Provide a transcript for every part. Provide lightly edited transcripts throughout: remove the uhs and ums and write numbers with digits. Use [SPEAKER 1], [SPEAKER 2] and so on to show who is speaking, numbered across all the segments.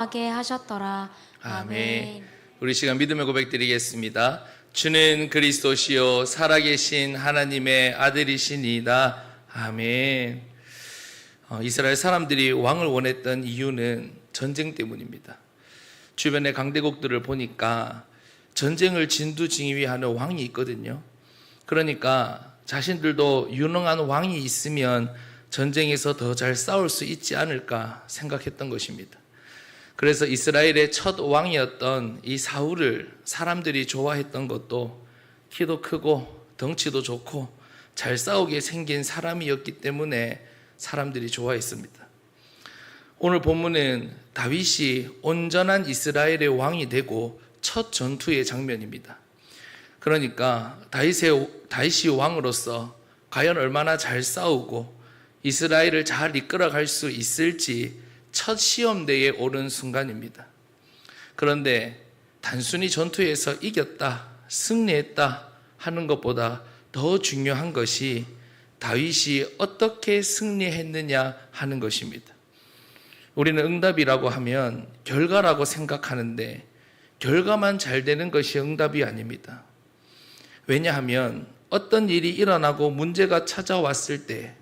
[SPEAKER 1] 하게 하셨더라.
[SPEAKER 2] 아멘. 우리 시간 믿음의 고백 드리겠습니다. 주는 그리스도시요 살아계신 하나님의 아들이시니이다. 아멘. 이스라엘 사람들이 왕을 원했던 이유는 전쟁 때문입니다. 주변의 강대국들을 보니까 전쟁을 진두지휘하는 왕이 있거든요. 그러니까 자신들도 유능한 왕이 있으면 전쟁에서 더 잘 싸울 수 있지 않을까 생각했던 것입니다. 그래서 이스라엘의 첫 왕이었던 이 사울을 사람들이 좋아했던 것도 키도 크고 덩치도 좋고 잘 싸우게 생긴 사람이었기 때문에 사람들이 좋아했습니다. 오늘 본문은 다윗이 온전한 이스라엘의 왕이 되고 첫 전투의 장면입니다. 그러니까 다윗이 왕으로서 과연 얼마나 잘 싸우고 이스라엘을 잘 이끌어갈 수 있을지 첫 시험대에 오른 순간입니다. 그런데 단순히 전투에서 이겼다, 승리했다 하는 것보다 더 중요한 것이 다윗이 어떻게 승리했느냐 하는 것입니다. 우리는 응답이라고 하면 결과라고 생각하는데 결과만 잘 되는 것이 응답이 아닙니다. 왜냐하면 어떤 일이 일어나고 문제가 찾아왔을 때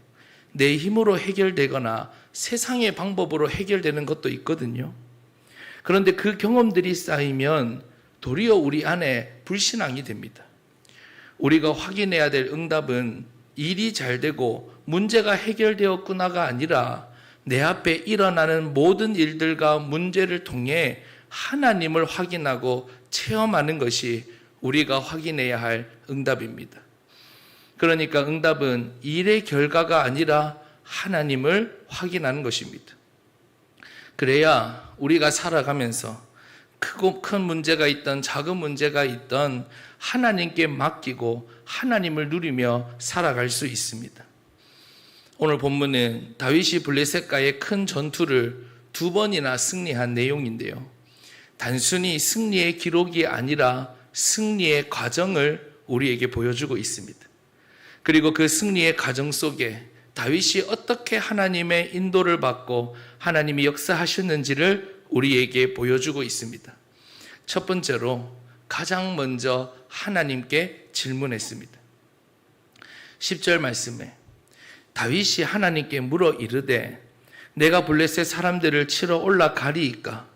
[SPEAKER 2] 내 힘으로 해결되거나 세상의 방법으로 해결되는 것도 있거든요. 그런데 그 경험들이 쌓이면 도리어 우리 안에 불신앙이 됩니다. 우리가 확인해야 될 응답은 일이 잘 되고 문제가 해결되었구나가 아니라 내 앞에 일어나는 모든 일들과 문제를 통해 하나님을 확인하고 체험하는 것이 우리가 확인해야 할 응답입니다. 그러니까 응답은 일의 결과가 아니라 하나님을 확인하는 것입니다. 그래야 우리가 살아가면서 크고 큰 문제가 있던 작은 문제가 있던 하나님께 맡기고 하나님을 누리며 살아갈 수 있습니다. 오늘 본문은 다윗이 블레셋과의 큰 전투를 2번이나 승리한 내용인데요. 단순히 승리의 기록이 아니라 승리의 과정을 우리에게 보여주고 있습니다. 그리고 그 승리의 과정 속에 다윗이 어떻게 하나님의 인도를 받고 하나님이 역사하셨는지를 우리에게 보여주고 있습니다. 첫 번째로 가장 먼저 하나님께 질문했습니다. 10절 말씀에 다윗이 하나님께 물어 이르되 내가 블레셋 사람들을 치러 올라가리이까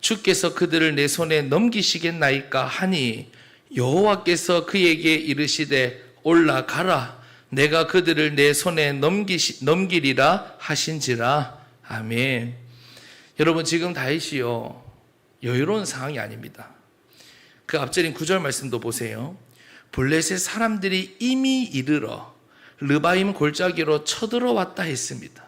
[SPEAKER 2] 주께서 그들을 내 손에 넘기시겠나이까 하니 여호와께서 그에게 이르시되 올라가라 내가 그들을 내 손에 넘기리라 하신지라. 아멘. 여러분 지금 다윗이요 여유로운 상황이 아닙니다. 그 앞절인 9절 말씀도 보세요. 블레셋 사람들이 이미 이르러 르바임 골짜기로 쳐들어왔다 했습니다.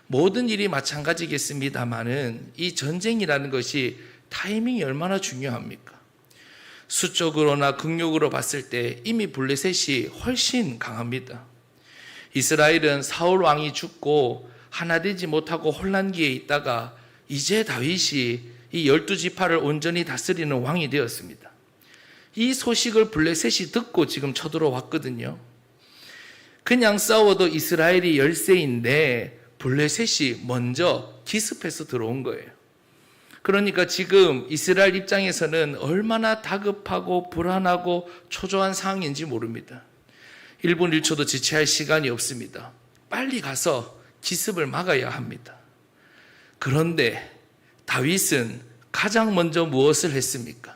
[SPEAKER 2] 모든 일이 마찬가지겠습니다만은 이 전쟁이라는 것이 타이밍이 얼마나 중요합니까? 수적으로나 극력으로 봤을 때 이미 블레셋이 훨씬 강합니다. 이스라엘은 사울 왕이 죽고 하나 되지 못하고 혼란기에 있다가 이제 다윗이 이 12지파를 온전히 다스리는 왕이 되었습니다. 이 소식을 블레셋이 듣고 지금 쳐들어왔거든요. 그냥 싸워도 이스라엘이 열세인데 블레셋이 먼저 기습해서 들어온 거예요. 그러니까 지금 이스라엘 입장에서는 얼마나 다급하고 불안하고 초조한 상황인지 모릅니다. 1분 1초도 지체할 시간이 없습니다. 빨리 가서 기습을 막아야 합니다. 그런데 다윗은 가장 먼저 무엇을 했습니까?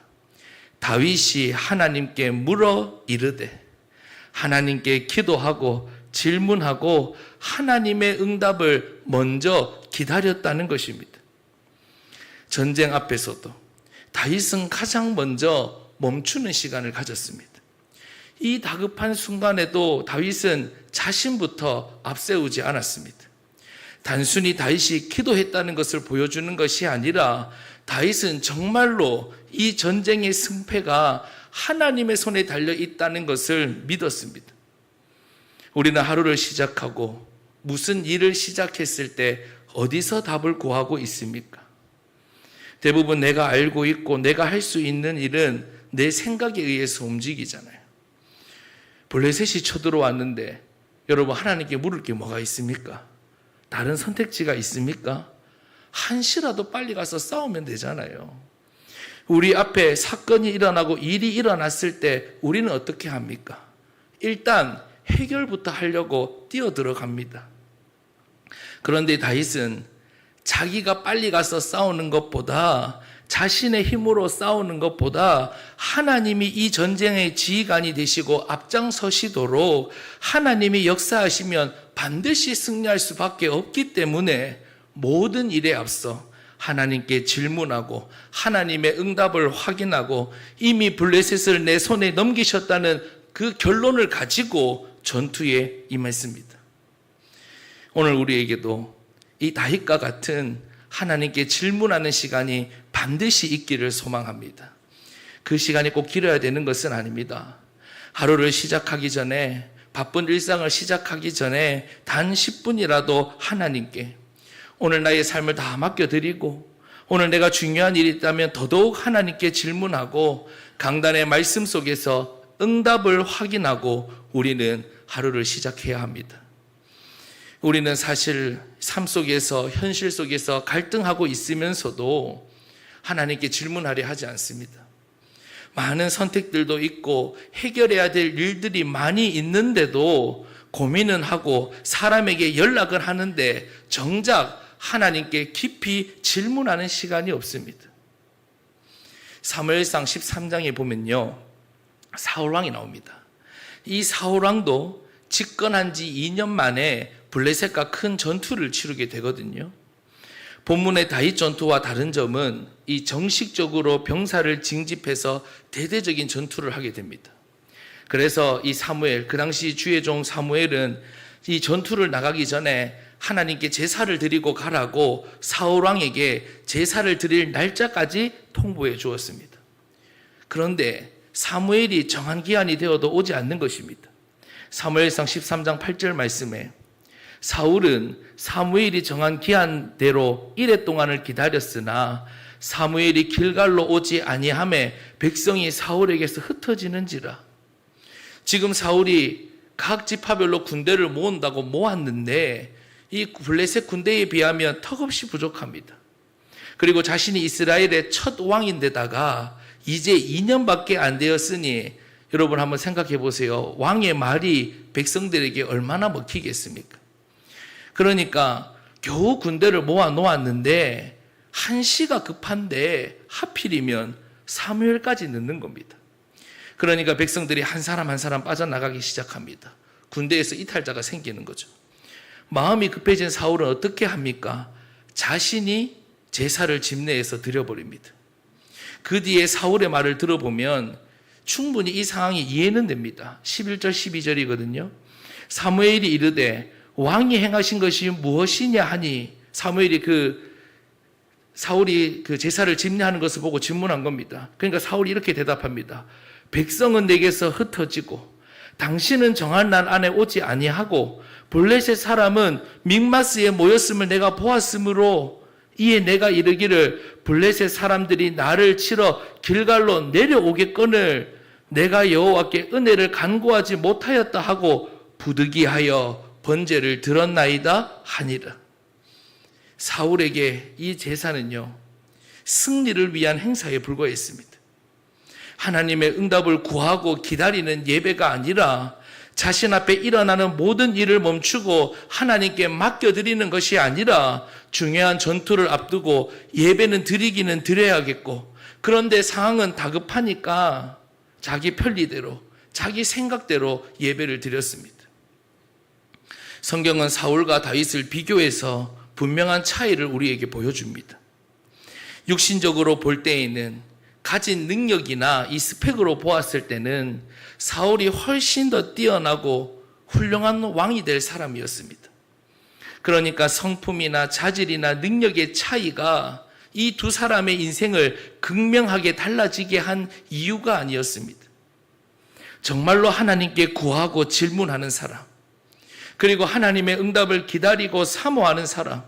[SPEAKER 2] 다윗이 하나님께 물어 이르되 하나님께 기도하고 질문하고 하나님의 응답을 먼저 기다렸다는 것입니다. 전쟁 앞에서도 다윗은 가장 먼저 멈추는 시간을 가졌습니다. 이 다급한 순간에도 다윗은 자신부터 앞세우지 않았습니다. 단순히 다윗이 기도했다는 것을 보여주는 것이 아니라 다윗은 정말로 이 전쟁의 승패가 하나님의 손에 달려 있다는 것을 믿었습니다. 우리는 하루를 시작하고 무슨 일을 시작했을 때 어디서 답을 구하고 있습니까? 대부분 내가 알고 있고 내가 할 수 있는 일은 내 생각에 의해서 움직이잖아요. 블레셋이 쳐들어왔는데 여러분 하나님께 물을 게 뭐가 있습니까? 다른 선택지가 있습니까? 한시라도 빨리 가서 싸우면 되잖아요. 우리 앞에 사건이 일어나고 일이 일어났을 때 우리는 어떻게 합니까? 일단 해결부터 하려고 뛰어들어갑니다. 그런데 다윗은 자기가 빨리 가서 싸우는 것보다, 자신의 힘으로 싸우는 것보다 하나님이 이 전쟁의 지휘관이 되시고 앞장서시도록 하나님이 역사하시면 반드시 승리할 수밖에 없기 때문에 모든 일에 앞서 하나님께 질문하고 하나님의 응답을 확인하고 이미 블레셋을 내 손에 넘기셨다는 그 결론을 가지고 전투에 임했습니다. 오늘 우리에게도 이 다윗과 같은 하나님께 질문하는 시간이 반드시 있기를 소망합니다. 그 시간이 꼭 길어야 되는 것은 아닙니다. 하루를 시작하기 전에, 바쁜 일상을 시작하기 전에 단 10분이라도 하나님께 오늘 나의 삶을 다 맡겨드리고, 오늘 내가 중요한 일이 있다면 더더욱 하나님께 질문하고 강단의 말씀 속에서 응답을 확인하고 우리는 하루를 시작해야 합니다. 우리는 사실 삶 속에서, 현실 속에서 갈등하고 있으면서도 하나님께 질문하려 하지 않습니다. 많은 선택들도 있고 해결해야 될 일들이 많이 있는데도 고민은 하고 사람에게 연락을 하는데 정작 하나님께 깊이 질문하는 시간이 없습니다. 사무엘상 13장에 보면요, 사울왕이 나옵니다. 이 사울왕도 집권한 지 2년 만에 블레셋과 큰 전투를 치르게 되거든요. 본문의 다윗 전투와 다른 점은 이 정식적으로 병사를 징집해서 대대적인 전투를 하게 됩니다. 그래서 이 사무엘, 그 당시 주의 종 사무엘은 이 전투를 나가기 전에 하나님께 제사를 드리고 가라고 사울왕에게 제사를 드릴 날짜까지 통보해 주었습니다. 그런데 사무엘이 정한 기한이 되어도 오지 않는 것입니다. 사무엘상 13장 8절 말씀에 사울은 사무엘이 정한 기한대로 이레 동안을 기다렸으나 사무엘이 길갈로 오지 아니하매 백성이 사울에게서 흩어지는지라. 지금 사울이 각 지파별로 군대를 모은다고 모았는데 이 블레셋 군대에 비하면 턱없이 부족합니다. 그리고 자신이 이스라엘의 첫 왕인데다가 이제 2년밖에 안 되었으니 여러분 한번 생각해 보세요. 왕의 말이 백성들에게 얼마나 먹히겠습니까? 그러니까 겨우 군대를 모아 놓았는데 한시가 급한데 하필이면 사무엘까지 늦는 겁니다. 그러니까 백성들이 한 사람 한 사람 빠져나가기 시작합니다. 군대에서 이탈자가 생기는 거죠. 마음이 급해진 사울은 어떻게 합니까? 자신이 제사를 집내에서 드려버립니다. 그 뒤에 사울의 말을 들어보면 충분히 이 상황이 이해는 됩니다. 11절 12절이거든요. 사무엘이 이르되 왕이 행하신 것이 무엇이냐 하니, 사울이 그 제사를 집례하는 것을 보고 질문한 겁니다. 그러니까 사울이 이렇게 대답합니다. 백성은 내게서 흩어지고 당신은 정한 날 안에 오지 아니하고 블레셋 사람은 믹마스에 모였음을 내가 보았으므로 이에 내가 이르기를 블레셋 사람들이 나를 치러 길갈로 내려오겠거늘 내가 여호와께 은혜를 간구하지 못하였다 하고 부득이하여 번제를 들었나이다 하니라. 사울에게 이 제사는요, 승리를 위한 행사에 불과했습니다. 하나님의 응답을 구하고 기다리는 예배가 아니라 자신 앞에 일어나는 모든 일을 멈추고 하나님께 맡겨드리는 것이 아니라 중요한 전투를 앞두고 예배는 드리기는 드려야겠고, 그런데 상황은 다급하니까 자기 편리대로, 자기 생각대로 예배를 드렸습니다. 성경은 사울과 다윗을 비교해서 분명한 차이를 우리에게 보여줍니다. 육신적으로 볼 때에는, 가진 능력이나 이 스펙으로 보았을 때는 사울이 훨씬 더 뛰어나고 훌륭한 왕이 될 사람이었습니다. 그러니까 성품이나 자질이나 능력의 차이가 이 두 사람의 인생을 극명하게 달라지게 한 이유가 아니었습니다. 정말로 하나님께 구하고 질문하는 사람, 그리고 하나님의 응답을 기다리고 사모하는 사람,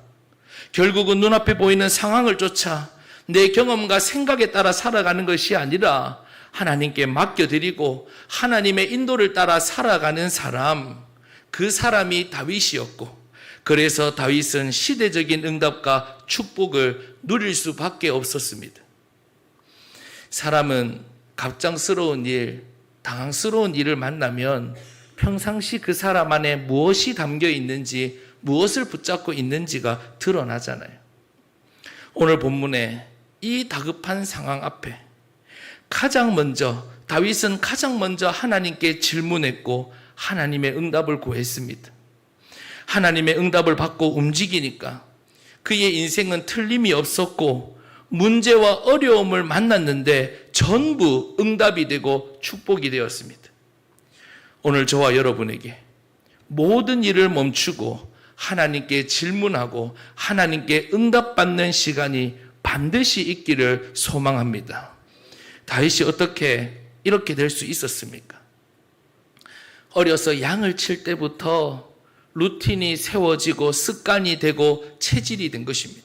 [SPEAKER 2] 결국은 눈앞에 보이는 상황을 쫓아 내 경험과 생각에 따라 살아가는 것이 아니라 하나님께 맡겨드리고 하나님의 인도를 따라 살아가는 사람, 그 사람이 다윗이었고, 그래서 다윗은 시대적인 응답과 축복을 누릴 수밖에 없었습니다. 사람은 갑작스러운 일, 당황스러운 일을 만나면 평상시 그 사람 안에 무엇이 담겨 있는지, 무엇을 붙잡고 있는지가 드러나잖아요. 오늘 본문에 이 다급한 상황 앞에 다윗은 가장 먼저 하나님께 질문했고 하나님의 응답을 구했습니다. 하나님의 응답을 받고 움직이니까 그의 인생은 틀림이 없었고 문제와 어려움을 만났는데 전부 응답이 되고 축복이 되었습니다. 오늘 저와 여러분에게 모든 일을 멈추고 하나님께 질문하고 하나님께 응답받는 시간이 반드시 있기를 소망합니다. 다윗이 어떻게 이렇게 될 수 있었습니까? 어려서 양을 칠 때부터 루틴이 세워지고 습관이 되고 체질이 된 것입니다.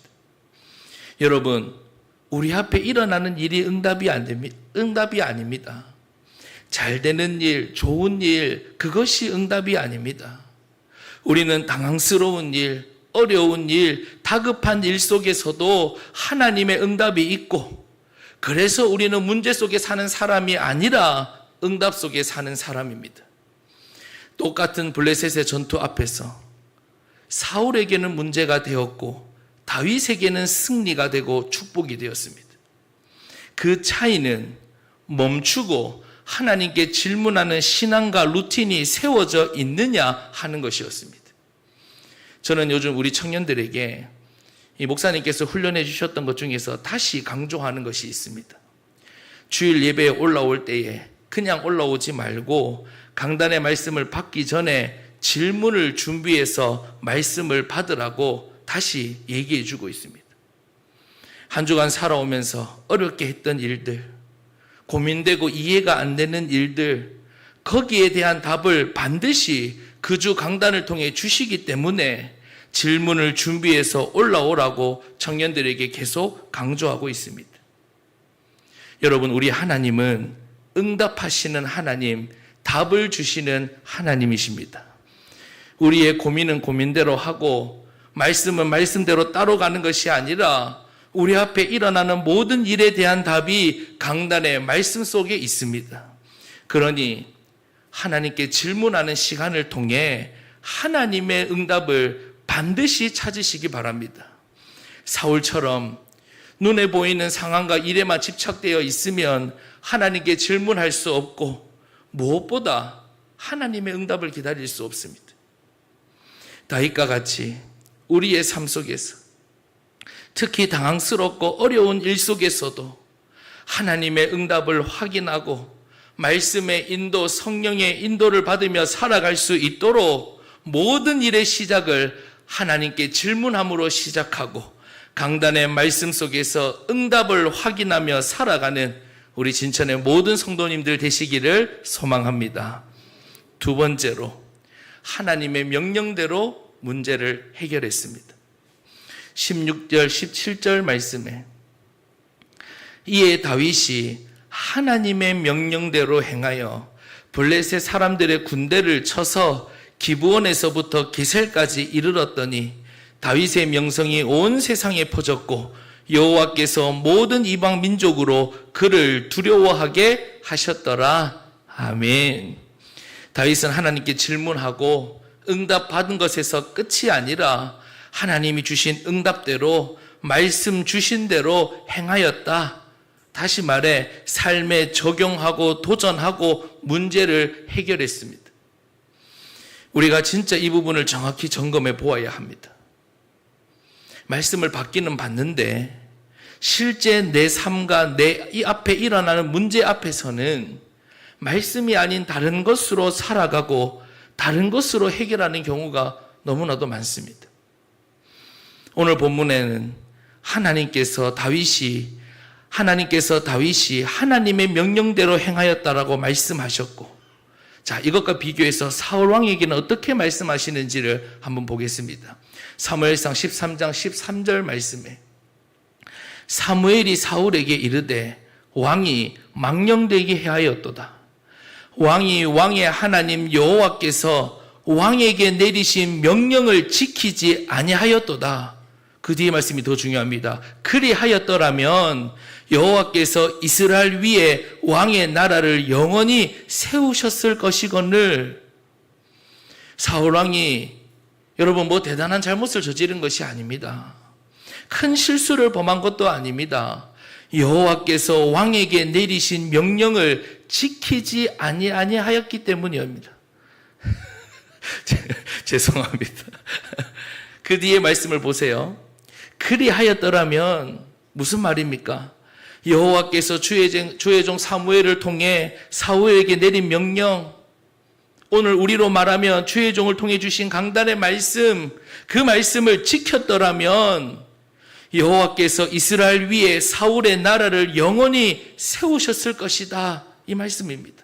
[SPEAKER 2] 여러분, 우리 앞에 일어나는 일이 응답이 아닙니다. 잘 되는 일, 좋은 일, 그것이 응답이 아닙니다. 우리는 당황스러운 일, 어려운 일, 다급한 일 속에서도 하나님의 응답이 있고, 그래서 우리는 문제 속에 사는 사람이 아니라 응답 속에 사는 사람입니다. 똑같은 블레셋의 전투 앞에서 사울에게는 문제가 되었고 다윗에게는 승리가 되고 축복이 되었습니다. 그 차이는 멈추고 하나님께 질문하는 신앙과 루틴이 세워져 있느냐 하는 것이었습니다. 저는 요즘 우리 청년들에게 이 목사님께서 훈련해 주셨던 것 중에서 다시 강조하는 것이 있습니다. 주일 예배에 올라올 때에 그냥 올라오지 말고 강단의 말씀을 받기 전에 질문을 준비해서 말씀을 받으라고 다시 얘기해 주고 있습니다. 한 주간 살아오면서 어렵게 했던 일들, 고민되고 이해가 안 되는 일들, 거기에 대한 답을 반드시 그 주 강단을 통해 주시기 때문에 질문을 준비해서 올라오라고 청년들에게 계속 강조하고 있습니다. 여러분, 우리 하나님은 응답하시는 하나님, 답을 주시는 하나님이십니다. 우리의 고민은 고민대로 하고 말씀은 말씀대로 따라가는 것이 아니라 우리 앞에 일어나는 모든 일에 대한 답이 강단의 말씀 속에 있습니다. 그러니 하나님께 질문하는 시간을 통해 하나님의 응답을 반드시 찾으시기 바랍니다. 사울처럼 눈에 보이는 상황과 일에만 집착되어 있으면 하나님께 질문할 수 없고 무엇보다 하나님의 응답을 기다릴 수 없습니다. 다윗과 같이 우리의 삶 속에서 특히 당황스럽고 어려운 일 속에서도 하나님의 응답을 확인하고 말씀의 인도, 성령의 인도를 받으며 살아갈 수 있도록 모든 일의 시작을 하나님께 질문함으로 시작하고 강단의 말씀 속에서 응답을 확인하며 살아가는 우리 진천의 모든 성도님들 되시기를 소망합니다. 두 번째로 하나님의 명령대로 문제를 해결했습니다. 16절, 17절 말씀에 이에 다윗이 하나님의 명령대로 행하여 블레셋 사람들의 군대를 쳐서 기브온에서부터 게셀까지 이르렀더니 다윗의 명성이 온 세상에 퍼졌고 여호와께서 모든 이방 민족으로 그를 두려워하게 하셨더라. 아멘. 다윗은 하나님께 질문하고 응답받은 것에서 끝이 아니라 하나님이 주신 응답대로 말씀 주신 대로 행하였다. 다시 말해 삶에 적용하고 도전하고 문제를 해결했습니다. 우리가 진짜 이 부분을 정확히 점검해 보아야 합니다. 말씀을 받기는 받는데 실제 내 삶과 내 이 앞에 일어나는 문제 앞에서는 말씀이 아닌 다른 것으로 살아가고 다른 것으로 해결하는 경우가 너무나도 많습니다. 오늘 본문에는 하나님께서 다윗이 하나님의 명령대로 행하였다라고 말씀하셨고, 자, 이것과 비교해서 사울 왕에게는 어떻게 말씀하시는지를 한번 보겠습니다. 사무엘상 13장 13절 말씀에 사무엘이 사울에게 이르되 왕이 망령되게 하였도다. 왕이 왕의 하나님 여호와께서 왕에게 내리신 명령을 지키지 아니하였도다. 그 뒤에 말씀이 더 중요합니다. 그리하였더라면 여호와께서 이스라엘 위에 왕의 나라를 영원히 세우셨을 것이거늘. 사울 왕이 여러분 뭐 대단한 잘못을 저지른 것이 아닙니다. 큰 실수를 범한 것도 아닙니다. 여호와께서 왕에게 내리신 명령을 지키지 아니하였기 때문이옵니다. 죄송합니다. 그 뒤에 말씀을 보세요. 그리하였더라면 무슨 말입니까? 여호와께서 주의 종 사무엘을 통해 사울에게 내린 명령, 오늘 우리로 말하면 주의 종을 통해 주신 강단의 말씀, 그 말씀을 지켰더라면 여호와께서 이스라엘 위에 사울의 나라를 영원히 세우셨을 것이다. 이 말씀입니다.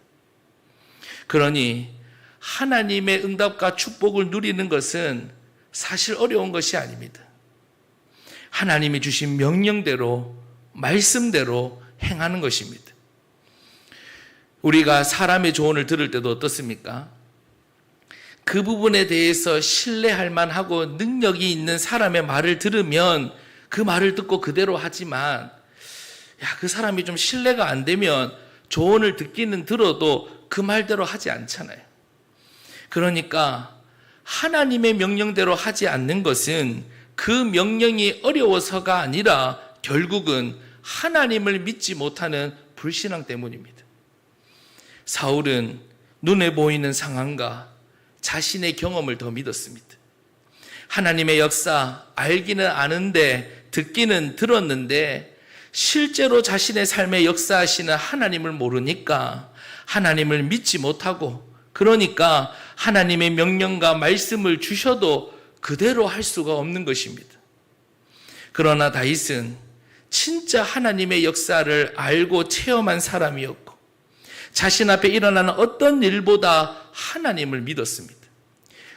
[SPEAKER 2] 그러니 하나님의 응답과 축복을 누리는 것은 사실 어려운 것이 아닙니다. 하나님이 주신 명령대로, 말씀대로 행하는 것입니다. 우리가 사람의 조언을 들을 때도 어떻습니까? 그 부분에 대해서 신뢰할 만하고 능력이 있는 사람의 말을 들으면 그 말을 듣고 그대로 하지만, 그 사람이 좀 신뢰가 안 되면 조언을 듣기는 들어도 그 말대로 하지 않잖아요. 그러니까 하나님의 명령대로 하지 않는 것은 그 명령이 어려워서가 아니라 결국은 하나님을 믿지 못하는 불신앙 때문입니다. 사울은 눈에 보이는 상황과 자신의 경험을 더 믿었습니다. 하나님의 역사 알기는 아는데 듣기는 들었는데 실제로 자신의 삶에 역사하시는 하나님을 모르니까 하나님을 믿지 못하고, 그러니까 하나님의 명령과 말씀을 주셔도 그대로 할 수가 없는 것입니다. 그러나 다윗은 진짜 하나님의 역사를 알고 체험한 사람이었고 자신 앞에 일어나는 어떤 일보다 하나님을 믿었습니다.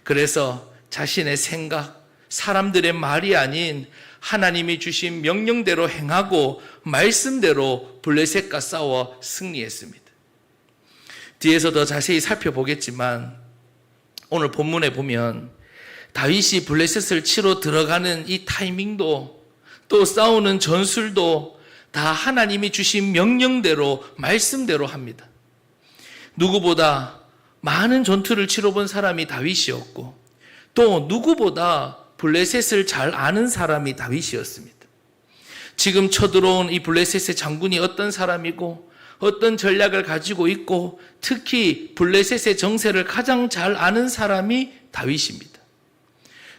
[SPEAKER 2] 그래서 자신의 생각, 사람들의 말이 아닌 하나님이 주신 명령대로 행하고 말씀대로 블레셋과 싸워 승리했습니다. 뒤에서 더 자세히 살펴보겠지만 오늘 본문에 보면 다윗이 블레셋을 치러 들어가는 이 타이밍도 또 싸우는 전술도 다 하나님이 주신 명령대로 말씀대로 합니다. 누구보다 많은 전투를 치러본 사람이 다윗이었고 또 누구보다 블레셋을 잘 아는 사람이 다윗이었습니다. 지금 쳐들어온 이 블레셋의 장군이 어떤 사람이고 어떤 전략을 가지고 있고 특히 블레셋의 정세를 가장 잘 아는 사람이 다윗입니다.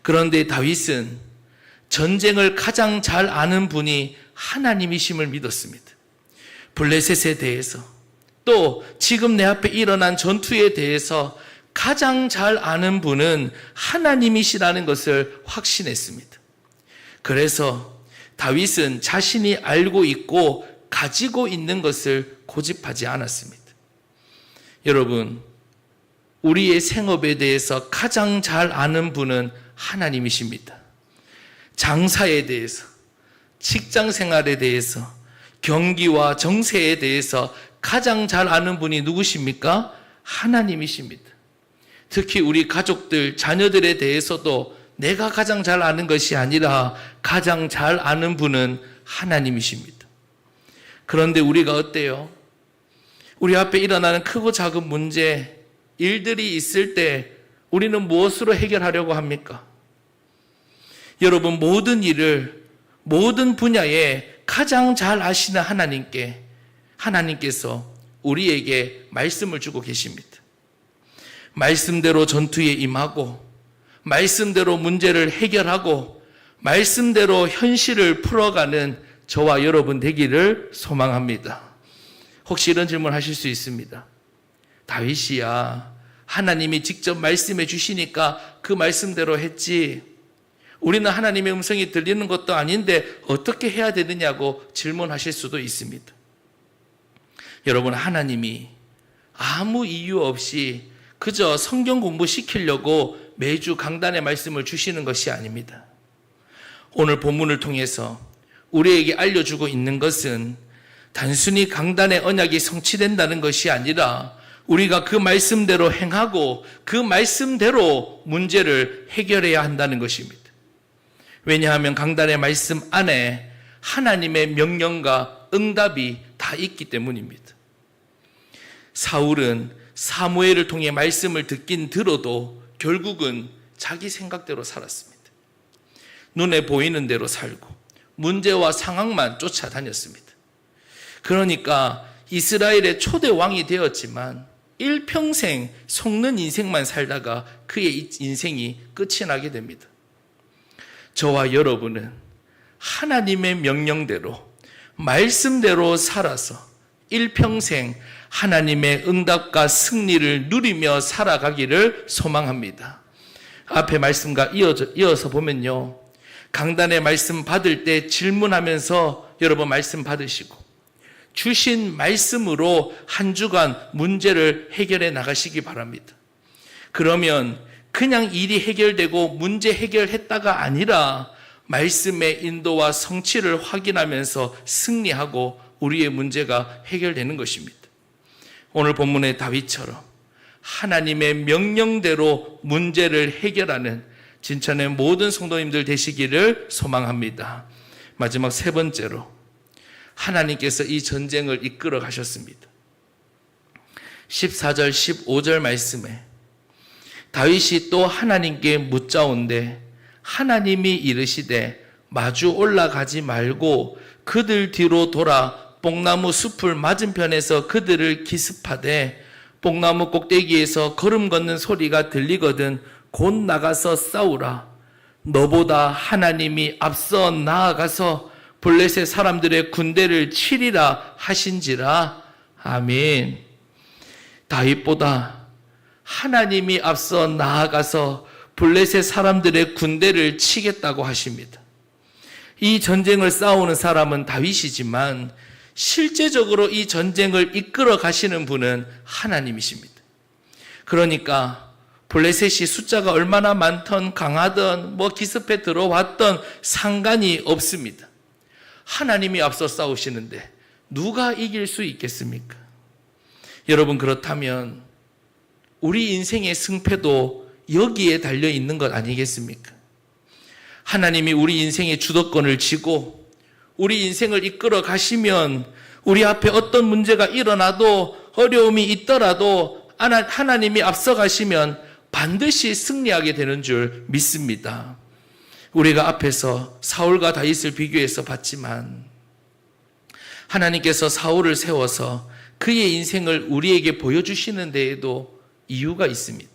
[SPEAKER 2] 그런데 다윗은 전쟁을 가장 잘 아는 분이 하나님이심을 믿었습니다. 블레셋에 대해서 또 지금 내 앞에 일어난 전투에 대해서 가장 잘 아는 분은 하나님이시라는 것을 확신했습니다. 그래서 다윗은 자신이 알고 있고 가지고 있는 것을 고집하지 않았습니다. 여러분, 우리의 생업에 대해서 가장 잘 아는 분은 하나님이십니다. 장사에 대해서, 직장 생활에 대해서, 경기와 정세에 대해서 가장 잘 아는 분이 누구십니까? 하나님이십니다. 특히 우리 가족들, 자녀들에 대해서도 내가 가장 잘 아는 것이 아니라 가장 잘 아는 분은 하나님이십니다. 그런데 우리가 어때요? 우리 앞에 일어나는 크고 작은 문제, 일들이 있을 때 우리는 무엇으로 해결하려고 합니까? 여러분, 모든 일을, 모든 분야에 가장 잘 아시는 하나님께서 우리에게 말씀을 주고 계십니다. 말씀대로 전투에 임하고 말씀대로 문제를 해결하고 말씀대로 현실을 풀어가는 저와 여러분 되기를 소망합니다. 혹시 이런 질문 하실 수 있습니다. 다윗이야 하나님이 직접 말씀해 주시니까 그 말씀대로 했지, 우리는 하나님의 음성이 들리는 것도 아닌데 어떻게 해야 되느냐고 질문하실 수도 있습니다. 여러분, 하나님이 아무 이유 없이 그저 성경 공부시키려고 매주 강단의 말씀을 주시는 것이 아닙니다. 오늘 본문을 통해서 우리에게 알려주고 있는 것은 단순히 강단의 언약이 성취된다는 것이 아니라 우리가 그 말씀대로 행하고 그 말씀대로 문제를 해결해야 한다는 것입니다. 왜냐하면 강단의 말씀 안에 하나님의 명령과 응답이 다 있기 때문입니다. 사울은 사무엘을 통해 말씀을 듣긴 들어도 결국은 자기 생각대로 살았습니다. 눈에 보이는 대로 살고 문제와 상황만 쫓아다녔습니다. 그러니까 이스라엘의 초대 왕이 되었지만 일평생 속는 인생만 살다가 그의 인생이 끝이 나게 됩니다. 저와 여러분은 하나님의 명령대로 말씀대로 살아서 일평생 하나님의 응답과 승리를 누리며 살아가기를 소망합니다. 앞에 말씀과 이어서 보면요, 강단의 말씀 받을 때 질문하면서 여러분 말씀 받으시고 주신 말씀으로 한 주간 문제를 해결해 나가시기 바랍니다. 그러면 그냥 일이 해결되고 문제 해결했다가 아니라 말씀의 인도와 성취를 확인하면서 승리하고 우리의 문제가 해결되는 것입니다. 오늘 본문의 다윗처럼 하나님의 명령대로 문제를 해결하는 진천의 모든 성도님들 되시기를 소망합니다. 마지막 세 번째로 하나님께서 이 전쟁을 이끌어 가셨습니다. 14절 15절 말씀에 다윗이 또 하나님께 묻자온데 하나님이 이르시되 마주 올라가지 말고 그들 뒤로 돌아 뽕나무 숲을 맞은편에서 그들을 기습하되 뽕나무 꼭대기에서 걸음 걷는 소리가 들리거든 곧 나가서 싸우라. 너보다 하나님이 앞서 나아가서 블레셋 사람들의 군대를 치리라 하신지라. 아멘. 다윗보다 하나님이 앞서 나아가서 블레셋 사람들의 군대를 치겠다고 하십니다. 이 전쟁을 싸우는 사람은 다윗이지만 실제적으로 이 전쟁을 이끌어 가시는 분은 하나님이십니다. 그러니까 블레셋이 숫자가 얼마나 많던 강하던 기습해 들어왔던 상관이 없습니다. 하나님이 앞서 싸우시는데 누가 이길 수 있겠습니까? 여러분, 그렇다면 우리 인생의 승패도 여기에 달려 있는 것 아니겠습니까? 하나님이 우리 인생의 주도권을 쥐고 우리 인생을 이끌어 가시면 우리 앞에 어떤 문제가 일어나도 어려움이 있더라도 하나님이 앞서 가시면 반드시 승리하게 되는 줄 믿습니다. 우리가 앞에서 사울과 다윗을 비교해서 봤지만 하나님께서 사울을 세워서 그의 인생을 우리에게 보여주시는 데에도 이유가 있습니다.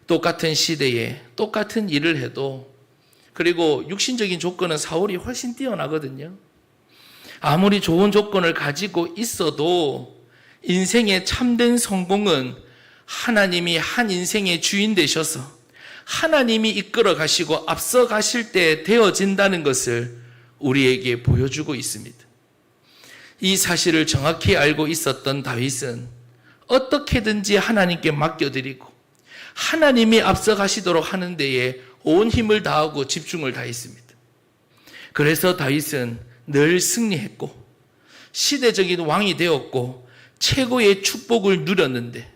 [SPEAKER 2] 똑같은 시대에 똑같은 일을 해도, 그리고 육신적인 조건은 사울이 훨씬 뛰어나거든요. 아무리 좋은 조건을 가지고 있어도 인생의 참된 성공은 하나님이 한 인생의 주인 되셔서 하나님이 이끌어 가시고 앞서 가실 때 되어진다는 것을 우리에게 보여주고 있습니다. 이 사실을 정확히 알고 있었던 다윗은 어떻게든지 하나님께 맡겨드리고 하나님이 앞서 가시도록 하는 데에 온 힘을 다하고 집중을 다했습니다. 그래서 다윗은 늘 승리했고 시대적인 왕이 되었고 최고의 축복을 누렸는데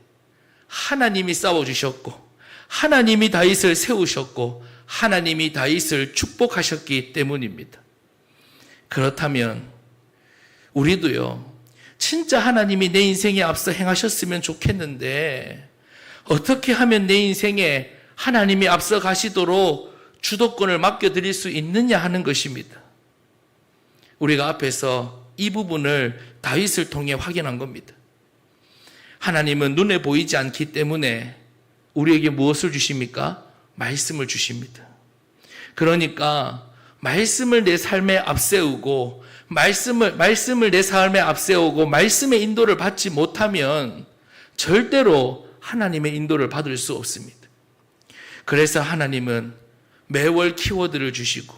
[SPEAKER 2] 하나님이 싸워주셨고 하나님이 다윗을 세우셨고 하나님이 다윗을 축복하셨기 때문입니다. 그렇다면 우리도요, 진짜 하나님이 내 인생에 앞서 행하셨으면 좋겠는데 어떻게 하면 내 인생에 하나님이 앞서 가시도록 주도권을 맡겨드릴 수 있느냐 하는 것입니다. 우리가 앞에서 이 부분을 다윗을 통해 확인한 겁니다. 하나님은 눈에 보이지 않기 때문에 우리에게 무엇을 주십니까? 말씀을 주십니다. 그러니까 말씀을 내 삶에 앞세우고 말씀을 내 삶에 앞세우고 말씀의 인도를 받지 못하면 절대로 하나님의 인도를 받을 수 없습니다. 그래서 하나님은 매월 키워드를 주시고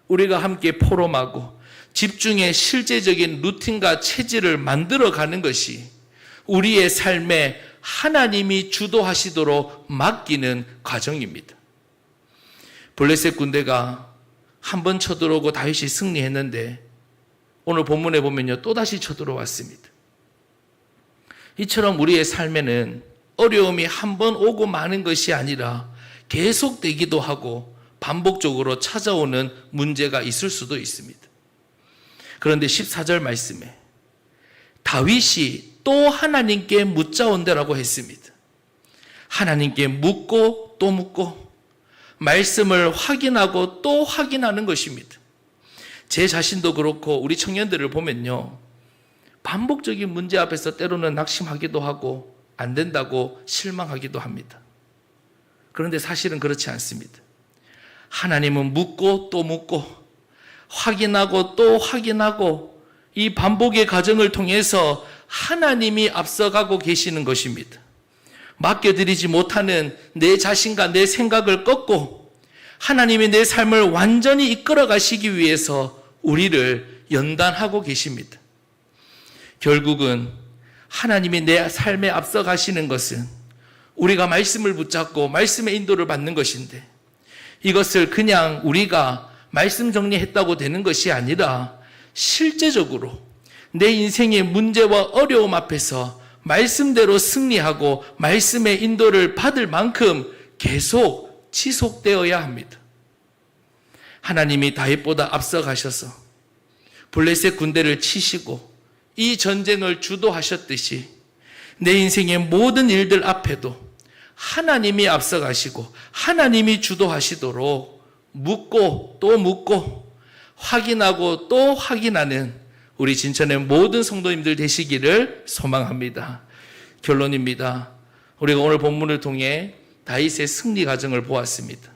[SPEAKER 2] 우리가 함께 포럼하고 집중의 실제적인 루틴과 체질을 만들어가는 것이 우리의 삶에 하나님이 주도하시도록 맡기는 과정입니다. 블레셋 군대가 한 번 쳐들어오고 다윗이 승리했는데 오늘 본문에 보면요, 또다시 쳐들어왔습니다. 이처럼 우리의 삶에는 어려움이 한 번 오고 마는 것이 아니라 계속되기도 하고 반복적으로 찾아오는 문제가 있을 수도 있습니다. 그런데 14절 말씀에 다윗이 또 하나님께 묻자온대라고 했습니다. 하나님께 묻고 또 묻고 말씀을 확인하고 또 확인하는 것입니다. 제 자신도 그렇고 우리 청년들을 보면요, 반복적인 문제 앞에서 때로는 낙심하기도 하고 안 된다고 실망하기도 합니다. 그런데 사실은 그렇지 않습니다. 하나님은 묻고 또 묻고 확인하고 또 확인하고 이 반복의 과정을 통해서 하나님이 앞서가고 계시는 것입니다. 맡겨드리지 못하는 내 자신과 내 생각을 꺾고 하나님이 내 삶을 완전히 이끌어 가시기 위해서 우리를 연단하고 계십니다. 결국은 하나님이 내 삶에 앞서 가시는 것은 우리가 말씀을 붙잡고 말씀의 인도를 받는 것인데, 이것을 그냥 우리가 말씀 정리했다고 되는 것이 아니라 실제적으로 내 인생의 문제와 어려움 앞에서 말씀대로 승리하고 말씀의 인도를 받을 만큼 계속 지속되어야 합니다. 하나님이 다윗보다 앞서 가셔서 블레셋 군대를 치시고 이 전쟁을 주도하셨듯이 내 인생의 모든 일들 앞에도 하나님이 앞서 가시고 하나님이 주도하시도록 묻고 또 묻고 확인하고 또 확인하는 우리 진천의 모든 성도님들 되시기를 소망합니다. 결론입니다. 우리가 오늘 본문을 통해 다윗의 승리 과정을 보았습니다.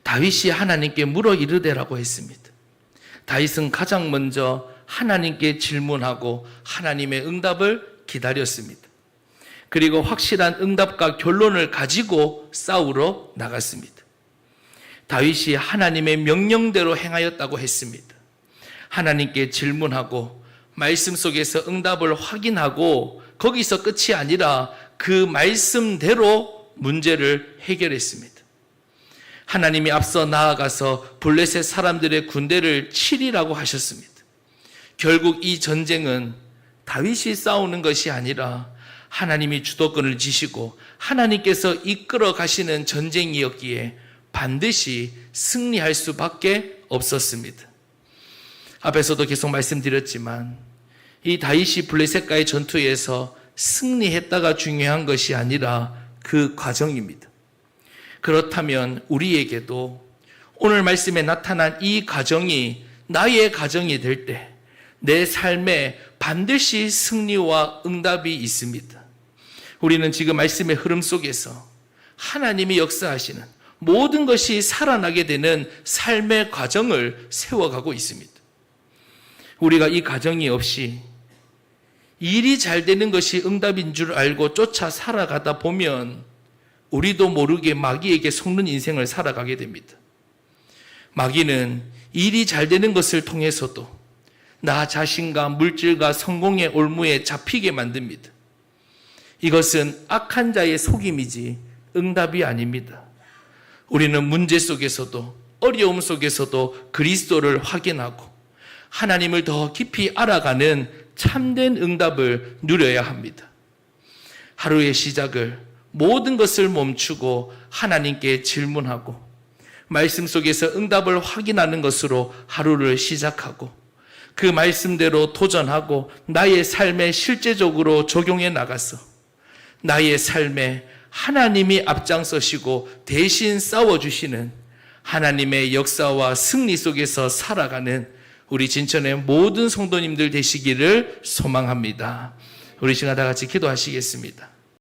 [SPEAKER 2] 다윗이 하나님께 물어 이르되라고 했습니다. 다윗은 가장 먼저 하나님께 질문하고 하나님의 응답을 기다렸습니다. 그리고 확실한 응답과 결론을 가지고 싸우러 나갔습니다. 다윗이 하나님의 명령대로 행하였다고 했습니다. 하나님께 질문하고 말씀 속에서 응답을 확인하고 거기서 끝이 아니라 그 말씀대로 문제를 해결했습니다. 하나님이 앞서 나아가서 블레셋 사람들의 군대를 치리라고 하셨습니다. 결국 이 전쟁은 다윗이 싸우는 것이 아니라 하나님이 주도권을 지시고 하나님께서 이끌어 가시는 전쟁이었기에 반드시 승리할 수밖에 없었습니다. 앞에서도 계속 말씀드렸지만 이 다윗이 블레셋과의 전투에서 승리했다가 중요한 것이 아니라 그 과정입니다. 그렇다면 우리에게도 오늘 말씀에 나타난 이 과정이 나의 과정이 될 때 내 삶에 반드시 승리와 응답이 있습니다. 우리는 지금 말씀의 흐름 속에서 하나님이 역사하시는 모든 것이 살아나게 되는 삶의 과정을 세워가고 있습니다. 우리가 이 과정이 없이 일이 잘 되는 것이 응답인 줄 알고 쫓아 살아가다 보면 우리도 모르게 마귀에게 속는 인생을 살아가게 됩니다. 마귀는 일이 잘 되는 것을 통해서도 나 자신과 물질과 성공의 올무에 잡히게 만듭니다. 이것은 악한 자의 속임이지 응답이 아닙니다. 우리는 문제 속에서도 어려움 속에서도 그리스도를 확인하고 하나님을 더 깊이 알아가는 참된 응답을 누려야 합니다. 하루의 시작을 모든 것을 멈추고 하나님께 질문하고 말씀 속에서 응답을 확인하는 것으로 하루를 시작하고 그 말씀대로 도전하고 나의 삶에 실제적으로 적용해 나가서 나의 삶에 하나님이 앞장서시고 대신 싸워주시는 하나님의 역사와 승리 속에서 살아가는 우리 진천의 모든 성도님들 되시기를 소망합니다. 우리 시간 다 같이 기도하시겠습니다.